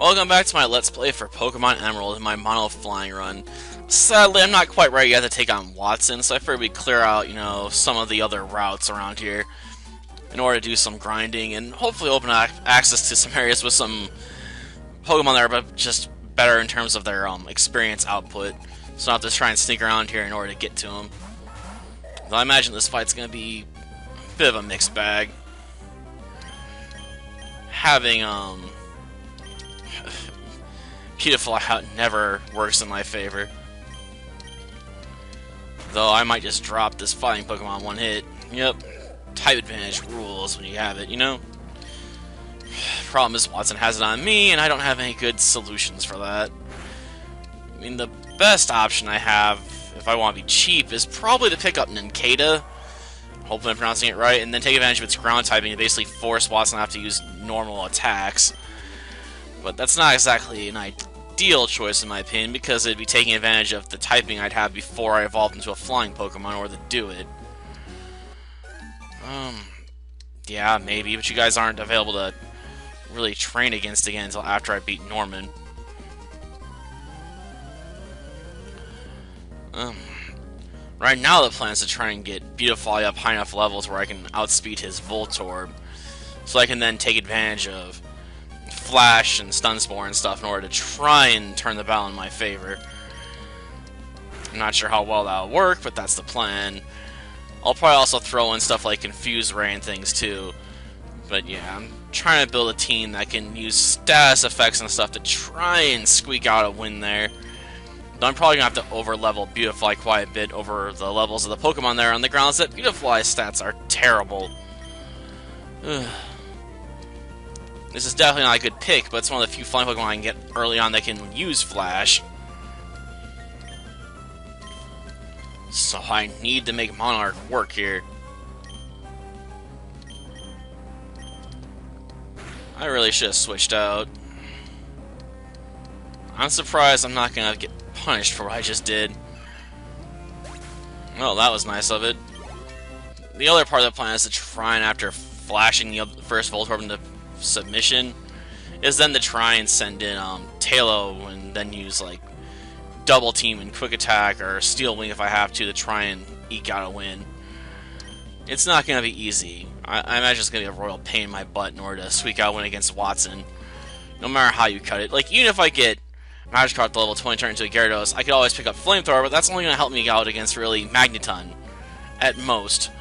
Welcome back to my Let's Play for Pokemon Emerald in my Mono Flying run. Sadly, I'm not quite ready yet to take on Watson, so I figured we'd clear out, some of the other routes around here in order to do some grinding and hopefully open access to some areas with some Pokemon that are just better in terms of their experience output, so I don't have to try and sneak around here in order to get to them. Though I imagine this fight's going to be a bit of a mixed bag. Having, Beautiful out never works in my favor. Though I might just drop this fighting Pokemon one hit. Yep, type advantage rules when you have it, Problem is Watson has it on me, and I don't have any good solutions for that. I mean, the best option I have, if I want to be cheap, is probably to pick up Nincada. Hopefully I'm pronouncing it right, and then take advantage of its ground typing and basically force Watson to have to use normal attacks. But that's not exactly an ideal choice in my opinion, because it'd be taking advantage of the typing I'd have before I evolved into a flying Pokemon in order to do it. Yeah, maybe, but you guys aren't available to really train against again until after I beat Norman. Right now the plan is to try and get Beautifly up high enough levels where I can outspeed his Voltorb, so I can then take advantage of Flash and Stun Spore and stuff in order to try and turn the battle in my favor. I'm not sure how well that'll work, but that's the plan. I'll probably also throw in stuff like Confuse Ray and things too. But yeah, I'm trying to build a team that can use status effects and stuff to try and squeak out a win there. Though I'm probably going to have to over-level Beautifly quite a bit over the levels of the Pokemon there on the grounds that Beautifly's stats are terrible. Ugh. This is definitely not a good pick, but it's one of the few flying Pokemon I can get early on that can use Flash. So I need to make Monarch work here. I really should have switched out. I'm surprised I'm not going to get punished for what I just did. Well, that was nice of it. The other part of the plan is to try and, after flashing the first Voltorb into submission, is then to try and send in Tailo and then use like Double Team and Quick Attack or Steel Wing if I have to try and eke out a win. It's not going to be easy. I imagine it's going to be a royal pain in my butt in order to squeak out a win against Watson, no matter how you cut it. Like, even if I get Magikarp at level 20 turn into a Gyarados, I could always pick up Flamethrower, but that's only going to help me out against really Magneton at most.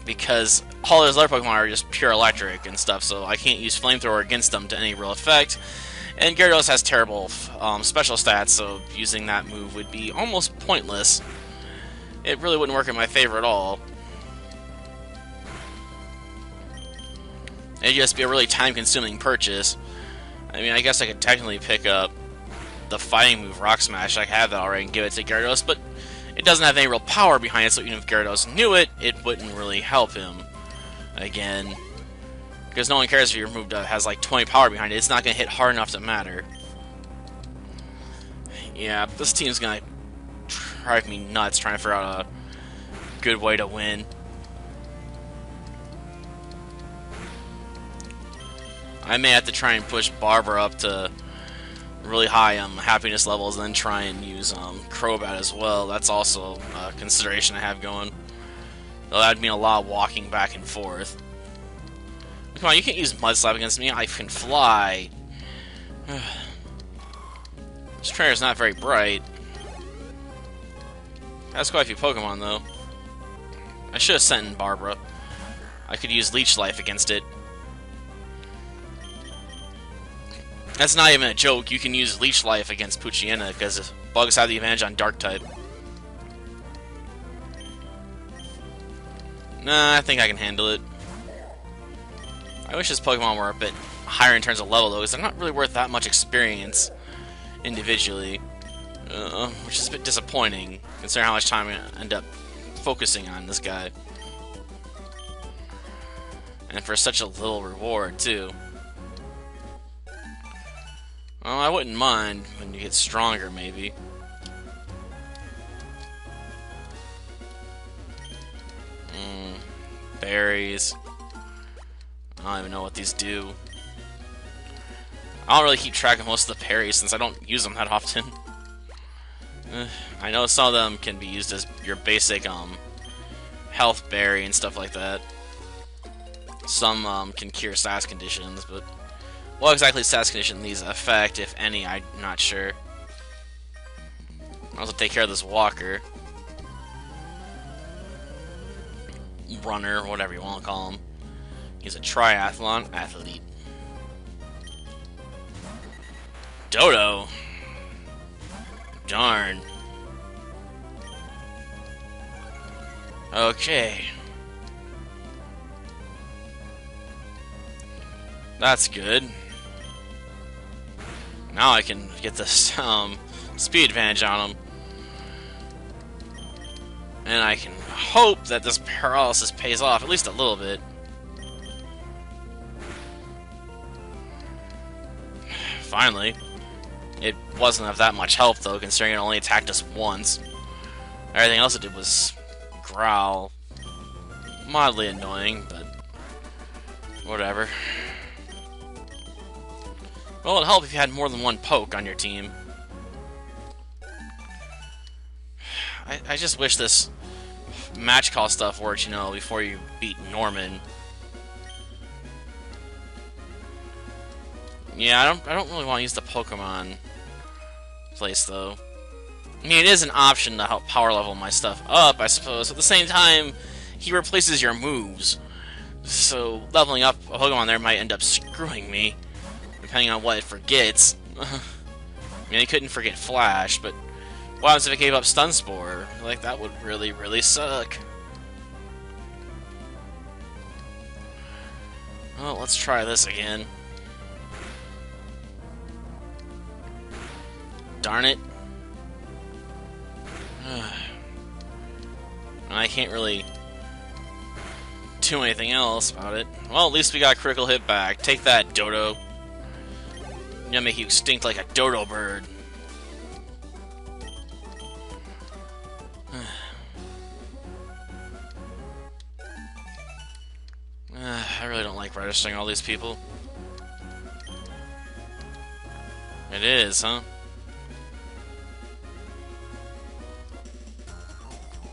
Because all those other Pokemon are just pure electric and stuff, so I can't use Flamethrower against them to any real effect. And Gyarados has terrible special stats, so using that move would be almost pointless. It really wouldn't work in my favor at all. It'd just be a really time-consuming purchase. I mean, I guess I could technically pick up the fighting move, Rock Smash. I have that already and give it to Gyarados, but it doesn't have any real power behind it, so even if Gyarados knew it, it wouldn't really help him. Again, because no one cares if your move has like 20 power behind it. It's not going to hit hard enough to matter. Yeah, this team's going to drive me nuts trying to figure out a good way to win. I may have to try and push Barbara up to really high happiness levels and then try and use Crobat as well. That's also a consideration I have going. Though that'd mean a lot of walking back and forth. Come on, you can't use Mud Slap against me. I can fly. This trainer's not very bright. Has quite a few Pokemon though. I should have sent in Barbara. I could use Leech Life against it. That's not even a joke. You can use Leech Life against Poochyena because bugs have the advantage on Dark type. Nah, I think I can handle it. I wish this Pokemon were a bit higher in terms of level though, because they're not really worth that much experience individually, which is a bit disappointing considering how much time I'm gonna end up focusing on this guy, and for such a little reward too. Well, I wouldn't mind when you get stronger, maybe. Berries. I don't even know what these do. I don't really keep track of most of the parries since I don't use them that often. I know some of them can be used as your basic health berry and stuff like that. Some can cure status conditions, but what exactly status condition these affect, if any, I'm not sure. I'll also take care of this walker. Runner, whatever you want to call him. He's a triathlon athlete. Dodo. Darn. Okay. That's good. Now I can get this speed advantage on him. And I can hope that this paralysis pays off at least a little bit. Finally. It wasn't of that much help, though, considering it only attacked us once. Everything else it did was growl. Mildly annoying, but whatever. Well, it'd help if you had more than one poke on your team. I just wish this match call stuff worked, you know, before you beat Norman. Yeah, I don't really want to use the Pokemon place, though. I mean, it is an option to help power level my stuff up, I suppose. At the same time, he replaces your moves. So, leveling up a Pokemon there might end up screwing me, depending on what it forgets. I mean, he couldn't forget Flash, but what happens if it gave up Stun Spore? Like, that would really, really suck. Well, let's try this again. Darn it. I can't really do anything else about it. Well, at least we got a critical hit back. Take that, Dodo. I'm gonna make you extinct like a dodo bird. I really don't like registering all these people. It is, huh?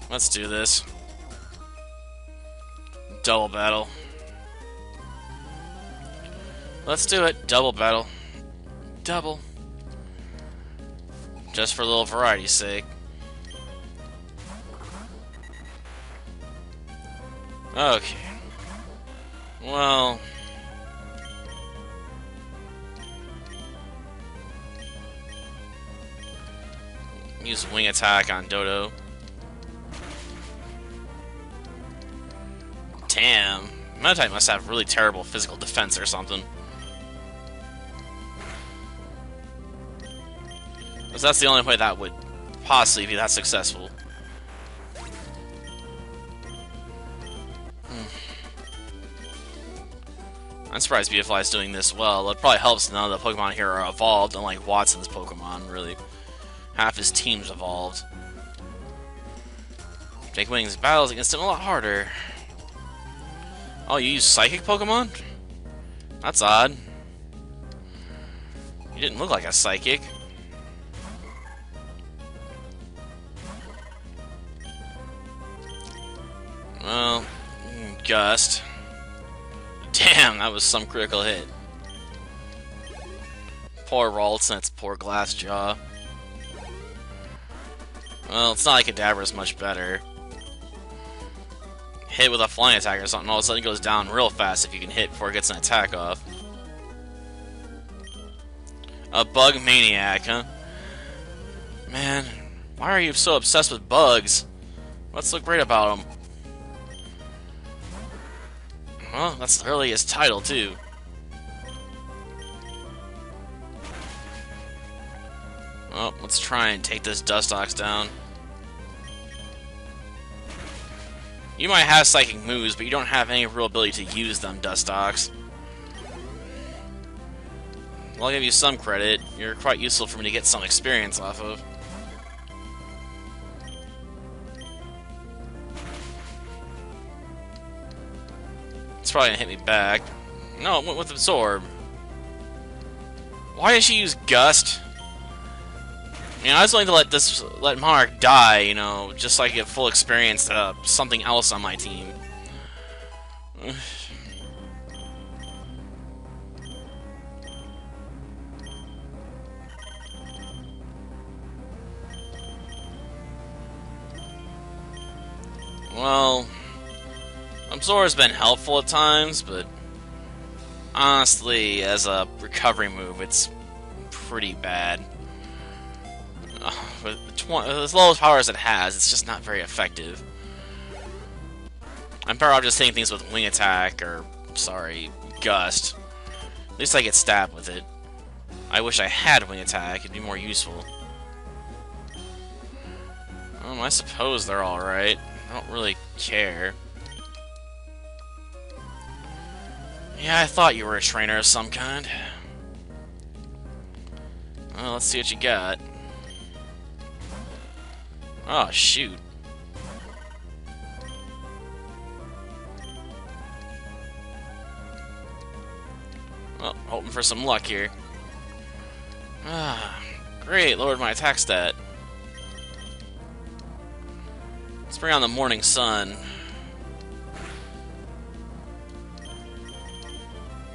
Let's do this. Double battle. Let's do it. Double battle. Double. Just for a little variety's sake. Okay. Well... use wing attack on Dodo. Damn. Meditite must have really terrible physical defense or something. Because that's the only way that would possibly be that successful. I'm surprised Beautifly is doing this well. It probably helps none of the Pokemon here are evolved, unlike Watson's Pokemon, really. Half his team's evolved. Make winning his battles against him a lot harder. Oh, you use Psychic Pokemon? That's odd. You didn't look like a Psychic. Well, Gust. Damn, that was some critical hit. Poor Ralts and its poor glass jaw. Well, it's not like Kadabra's much better. Hit with a flying attack or something, all of a sudden it goes down real fast if you can hit before it gets an attack off. A bug maniac, huh? Man, why are you so obsessed with bugs? What's so great about them? Well, that's really his title, too. Well, let's try and take this Dustox down. You might have psychic moves, but you don't have any real ability to use them, Dustox. Well, I'll give you some credit. You're quite useful for me to get some experience off of. It's probably gonna hit me back. No, it went with Absorb. Why did she use Gust? I mean, I was willing to let Monarch die, you know, just so I get full experience to something else on my team. Well, Absorb's been helpful at times, but honestly, as a recovery move, it's pretty bad. With as low power as it has, it's just not very effective. I'm better off just hitting things with Wing Attack, or, sorry, Gust. At least I get stabbed with it. I wish I had Wing Attack, it'd be more useful. I suppose they're alright. I don't really care. Yeah, I thought you were a trainer of some kind. Well, let's see what you got. Oh, shoot. Well, hoping for some luck here. Ah, great, lowered my attack stat. Let's bring on the Morning Sun.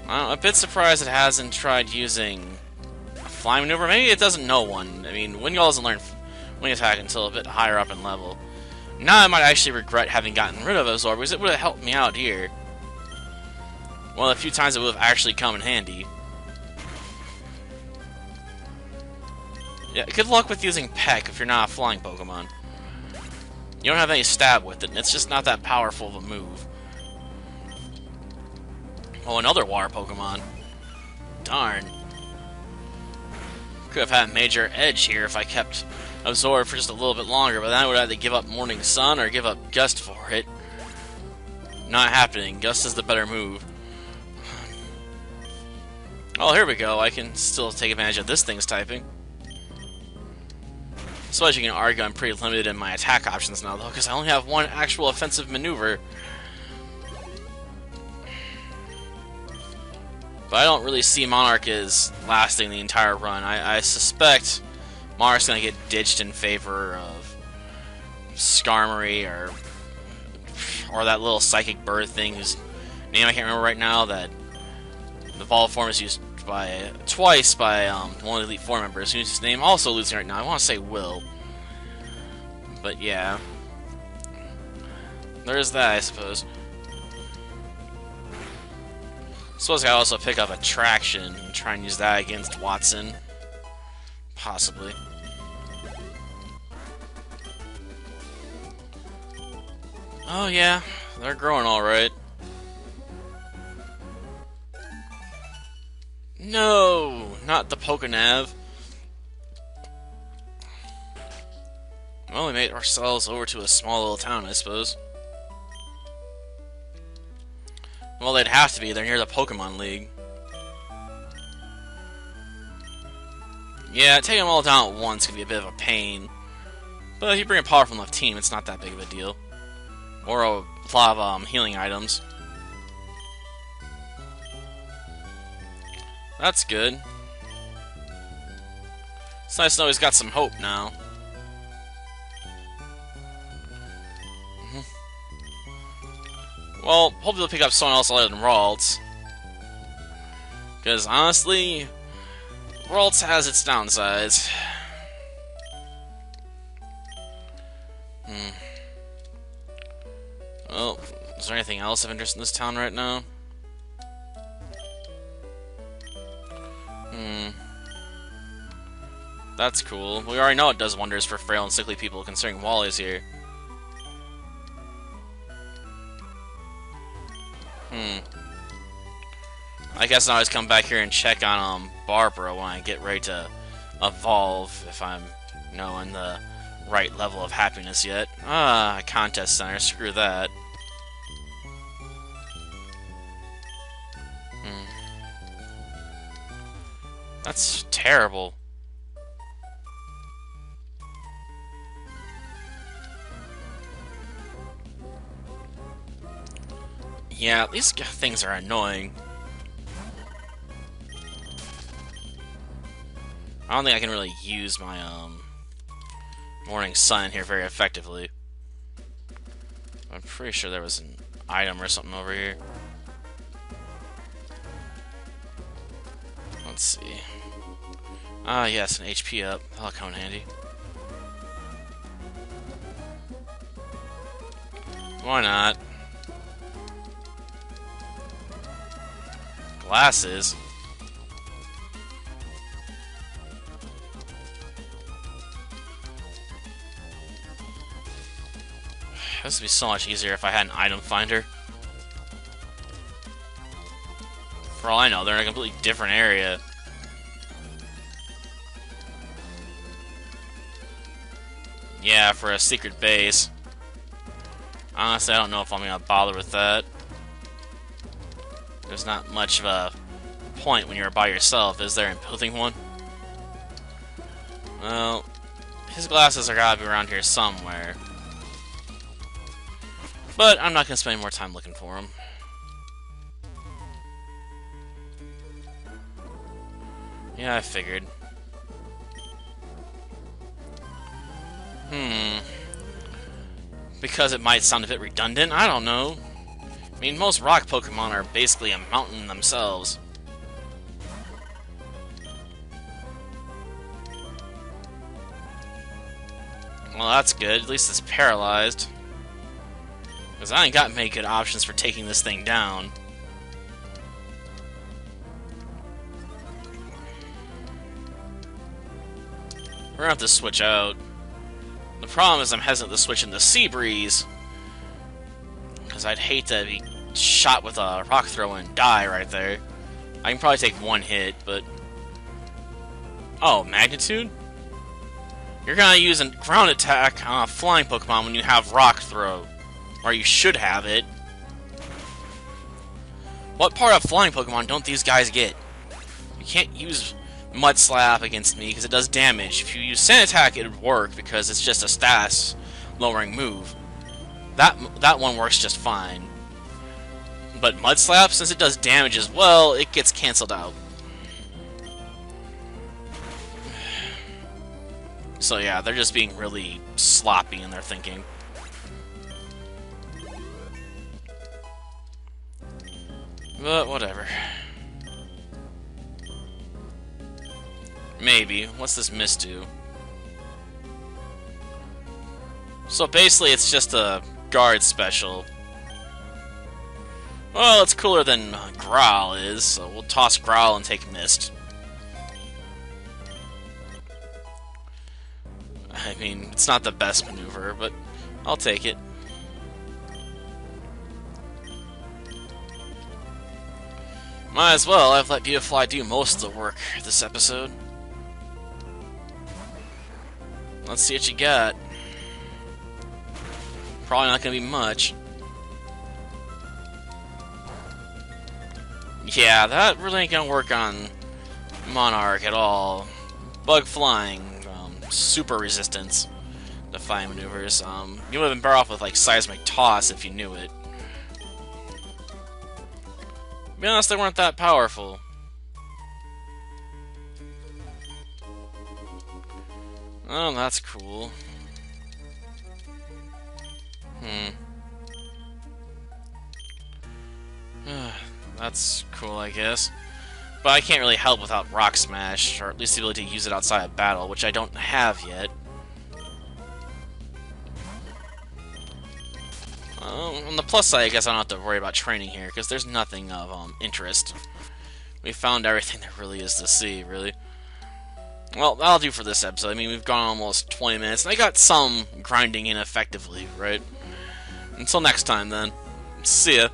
I'm a bit surprised it hasn't tried using a fly maneuver. Maybe it doesn't know one. I mean, Wingull doesn't learn Wing Attack until a bit higher up in level. Now I might actually regret having gotten rid of Absorb, because it would have helped me out here. Well, a few times it would have actually come in handy. Yeah, good luck with using Peck if you're not a flying Pokemon. You don't have any stab with it, and it's just not that powerful of a move. Oh, another water Pokemon. Darn. Could have had a major edge here if I kept Absorb for just a little bit longer, but then I would have to give up Morning Sun or give up Gust for it. Not happening. Gust is the better move. Oh, here we go. I can still take advantage of this thing's typing. So as you can argue, I'm pretty limited in my attack options now, though, because I only have one actual offensive maneuver. But I don't really see Monarch as lasting the entire run. I suspect Monarch's going to get ditched in favor of Skarmory or that little psychic bird thing whose name I can't remember right now, that the evolved form is used twice by one of the Elite Four members, whose name also losing right now. I want to say Will. But yeah. There's that, I suppose. Suppose I also pick up Attraction and try and use that against Watson. Possibly. Oh yeah, they're growing alright. No, not the Pokenav. Well, we made ourselves over to a small little town, I suppose. Well, they'd have to be. They're near the Pokemon League. Yeah, taking them all down at once can be a bit of a pain. But if you bring a powerful enough team, it's not that big of a deal. Or a lot of healing items. That's good. It's nice to know he's got some hope now. Well, hopefully they'll pick up someone else other than Ralts. Because honestly, Ralts has its downsides. Well, is there anything else of interest in this town right now? That's cool. We already know it does wonders for frail and sickly people, considering Wally's here. I guess I'll always come back here and check on Barbara when I get ready to evolve, if I'm, you know, in the right level of happiness yet. Ah, a contest center, screw that. That's terrible. Yeah, these things are annoying. I don't think I can really use my morning sun here very effectively. I'm pretty sure there was an item or something over here. Let's see. Ah, yes, an HP up. That'll come in handy. Why not? Glasses? This would be so much easier if I had an item finder. For all I know, they're in a completely different area. Yeah, for a secret base. Honestly, I don't know if I'm gonna bother with that. There's not much of a point when you're by yourself, is there, in building one? Well, his glasses are gotta be around here somewhere. But I'm not gonna spend any more time looking for them. Yeah, I figured. Because it might sound a bit redundant, I don't know. I mean, most rock Pokemon are basically a mountain themselves. Well, that's good. At least it's paralyzed. Because I ain't got many good options for taking this thing down. We're gonna have to switch out. The problem is I'm hesitant to switch into Sea Breeze. Because I'd hate to be shot with a rock throw and die right there. I can probably take one hit, but... Oh, Magnitude? You're gonna use a ground attack on a flying Pokemon when you have rock throw. Or you should have it. What part of flying Pokemon don't these guys get? You can't use Mud Slap against me because it does damage. If you use Sand Attack, it would work because it's just a status lowering move. That one works just fine. But Mud Slap, since it does damage as well, it gets cancelled out. So yeah, they're just being really sloppy in their thinking. But whatever. Maybe. What's this mist do? So basically it's just a guard special. Well, it's cooler than Growl is, so we'll toss Growl and take Mist. I mean, it's not the best maneuver, but I'll take it. Might as well, I've let Beautifly do most of the work this episode. Let's see what you got. Probably not gonna be much. Yeah, that really ain't gonna work on Monarch at all. Bug flying, super resistance, defying maneuvers. You would have been better off with like Seismic Toss if you knew it. To be honest, they weren't that powerful. Oh, that's cool. That's cool, I guess. But I can't really help without Rock Smash, or at least the ability to use it outside of battle, which I don't have yet. On the plus side, I guess I don't have to worry about training here, because there's nothing of interest. We found everything there really is to see, really. Well, that'll do for this episode. I mean, we've gone almost 20 minutes, and I got some grinding in effectively, right? Until next time, then. See ya.